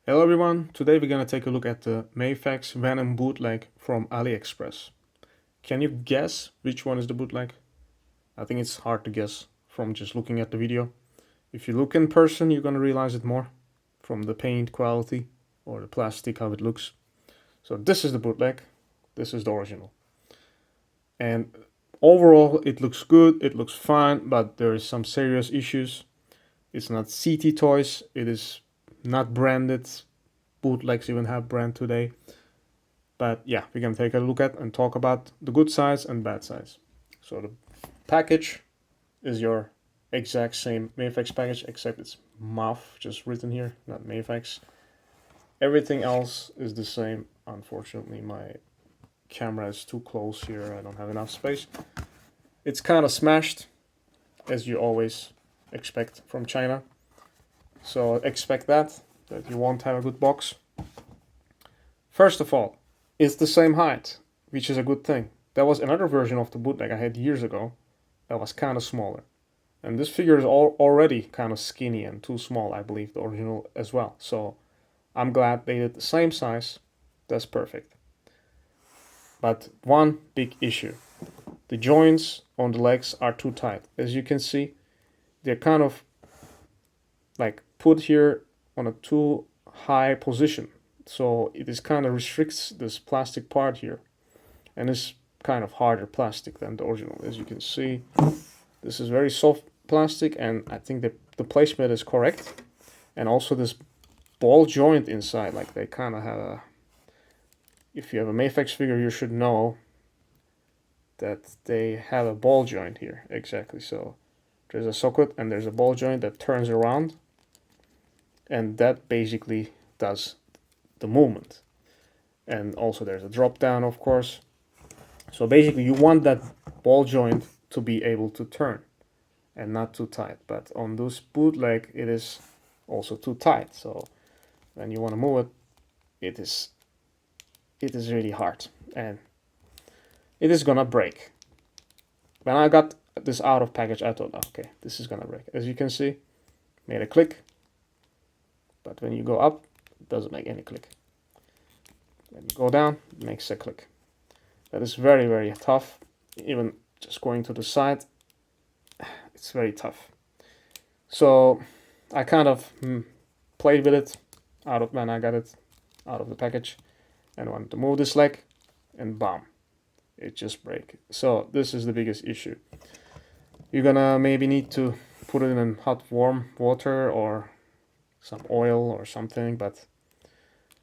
Hello everyone, today we're gonna take a look at the Mafex Venom bootleg from Aliexpress. Can you guess which one is the bootleg? I think it's hard to guess from just looking at the video. If you look in person, you're gonna realize it more from the paint quality or the plastic, how it looks. So this is the bootleg, this is the original. And overall, it looks good, it looks fine, but there is some serious issues. It's not CT toys, it is not branded. Bootlegs even have brand today. But yeah, we can take a look at and talk about the good sides and bad sides. So the package is your exact same Mafex package, except it's Maf just written here, not Mafex. Everything else is the same. Unfortunately, my camera is too close here. I don't have enough space. It's kind of smashed, as you always expect from China. So expect that you won't have a good box. First of all, it's the same height, which is a good thing. There was another version of the bootleg I had years ago that was kind of smaller. And this figure is already kind of skinny and too small, I believe, the original as well. So I'm glad they did the same size. That's perfect. But one big issue. The joints on the legs are too tight. As you can see, they're kind of like put here on a too high position. So it is kind of restricts this plastic part here. And it's kind of harder plastic than the original. As you can see, this is very soft plastic, and I think the placement is correct. And also this ball joint inside, like they kind of have a, if you have a Mafex figure, you should know that they have a ball joint here. Exactly. So there's a socket and there's a ball joint that turns around, and that basically does the movement. And also there's a drop down, of course. So basically you want that ball joint to be able to turn and not too tight. But on this bootleg, it is also too tight. So when you want to move it, it is really hard, and it is gonna break. When I got this out of package, I thought, okay, this is gonna break. As you can see, made a click. But when you go up, it doesn't make any click. When you go down, it makes a click. That is very, very tough. Even just going to the side, it's very tough. So I kind of played with it when I got it out of the package and wanted to move this leg, and bam, it just break. So this is the biggest issue. You're gonna maybe need to put it in hot warm water or some oil or something, but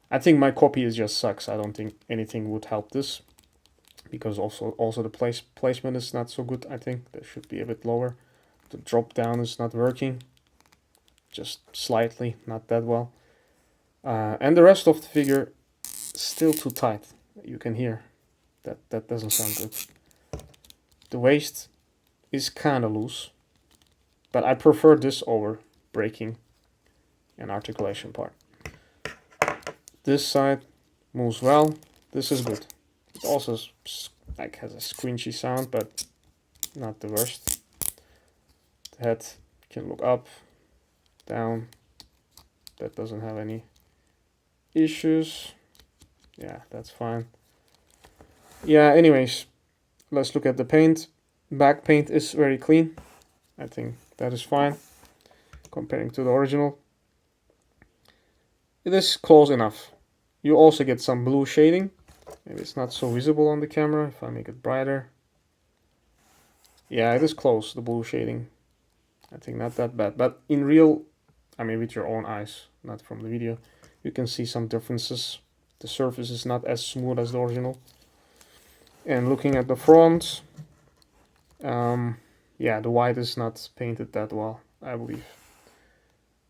I think my copy is just sucks. I don't think anything would help this, because also the placement is not so good. I think there should be a bit lower. The drop down is not working, just slightly, not that well. And the rest of the figure still too tight. You can hear that doesn't sound good. The waist is kind of loose, but I prefer this over breaking an articulation part. This side moves well. This is good. It also like has a squinchy sound, but not the worst. The head can look up, down. That doesn't have any issues. Yeah, that's fine. Yeah, anyways, let's look at the paint. Back paint is very clean. I think that is fine comparing to the original. It is close enough. You also get some blue shading. Maybe it's not so visible on the camera if I make it brighter. Yeah, it is close, the blue shading. I think not that bad. But in real, I mean with your own eyes, not from the video, you can see some differences. The surface is not as smooth as the original. And looking at the front, yeah, the white is not painted that well, I believe.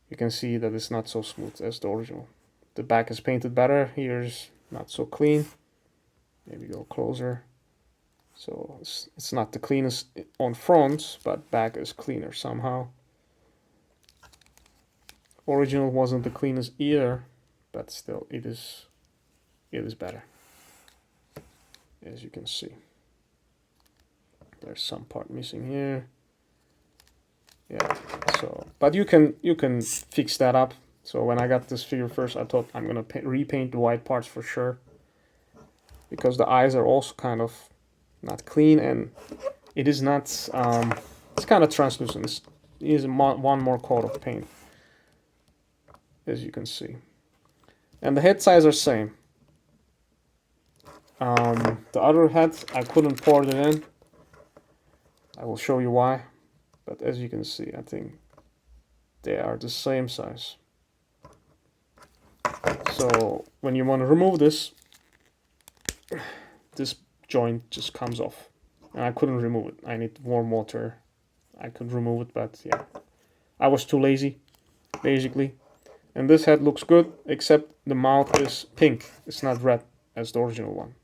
You can see that it's not so smooth as the original. The back is painted better. Here's not so clean. Maybe go closer. So it's not the cleanest on front, but back is cleaner somehow. Original wasn't the cleanest either, but still it is better. As you can see, there's some part missing here. Yeah, so but you can fix that up So when I got this figure first, I thought I'm gonna repaint the white parts for sure, because the eyes are also kind of not clean, and it is not, it's kind of translucent. It is one more coat of paint, as you can see. And the head size are same. The other head, I couldn't pour it in. I will show you why. But as you can see, I think they are the same size. So when you want to remove this, this joint just comes off. And I couldn't remove it. I need warm water. I could remove it, but yeah. I was too lazy, basically. And this head looks good, except the mouth is pink. It's not red as the original one.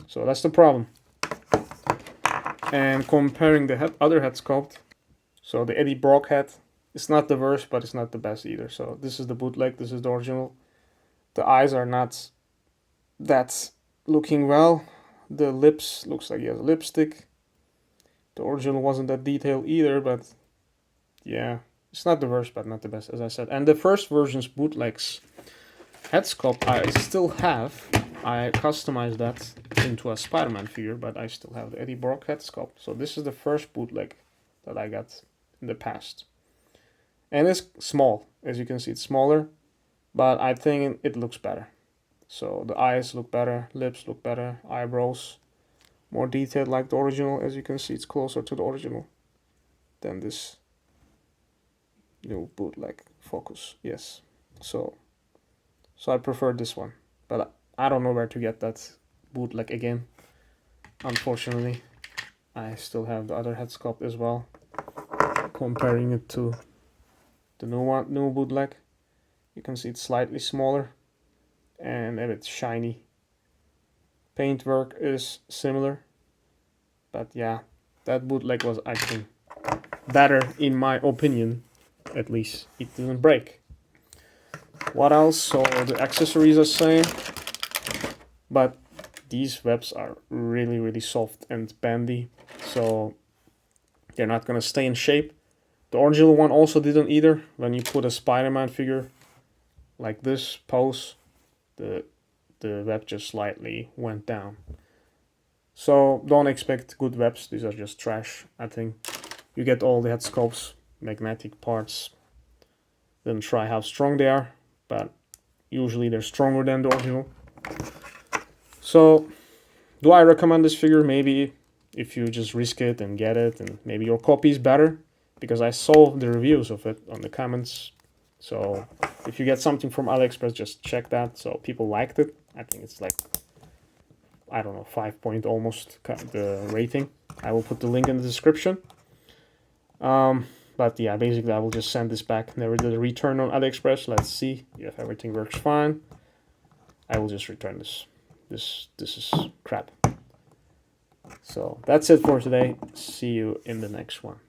So that's the problem. And comparing the other head sculpt, so the Eddie Brock head, it's not the worst, but it's not the best either. So this is the bootleg, this is the original. The eyes are not that looking well. The lips looks like he has a lipstick. The original wasn't that detailed either, but yeah, it's not the worst, but not the best, as I said. And the first version's bootlegs head sculpt I still have. I customized that into a Spider-Man figure, but I still have the Eddie Brock head sculpt. So this is the first bootleg that I got in the past. And it's small, as you can see, it's smaller, but I think it looks better. So the eyes look better, lips look better, eyebrows more detailed like the original. As you can see, it's closer to the original than this new bootleg focus. Yes, so I prefer this one, but I don't know where to get that bootleg again. Unfortunately, I still have the other head sculpt as well. Comparing it to the new bootleg, you can see it's slightly smaller and a bit shiny. Paintwork is similar, but yeah, that bootleg was, I think, better in my opinion. At least it didn't break. What else? So the accessories are same, but these webs are really soft and bendy, so they're not gonna stay in shape. The original one also didn't either. When you put a Spider-Man figure like this pose, the web just slightly went down. So don't expect good webs. These are just trash, I think. You get all the head sculpts, magnetic parts. Then try how strong they are, but usually they're stronger than the original. So do I recommend this figure? Maybe if you just risk it and get it, and maybe your copy is better, because I saw the reviews of it on the comments. So if you get something from Aliexpress, just check that. So people liked it. I think it's like, I don't know, 5 point almost the rating. I will put the link in the description. But yeah, basically I will just send this back. Never did a return on Aliexpress. Let's see if everything works fine. I will just return this. This is crap. So that's it for today. See you in the next one.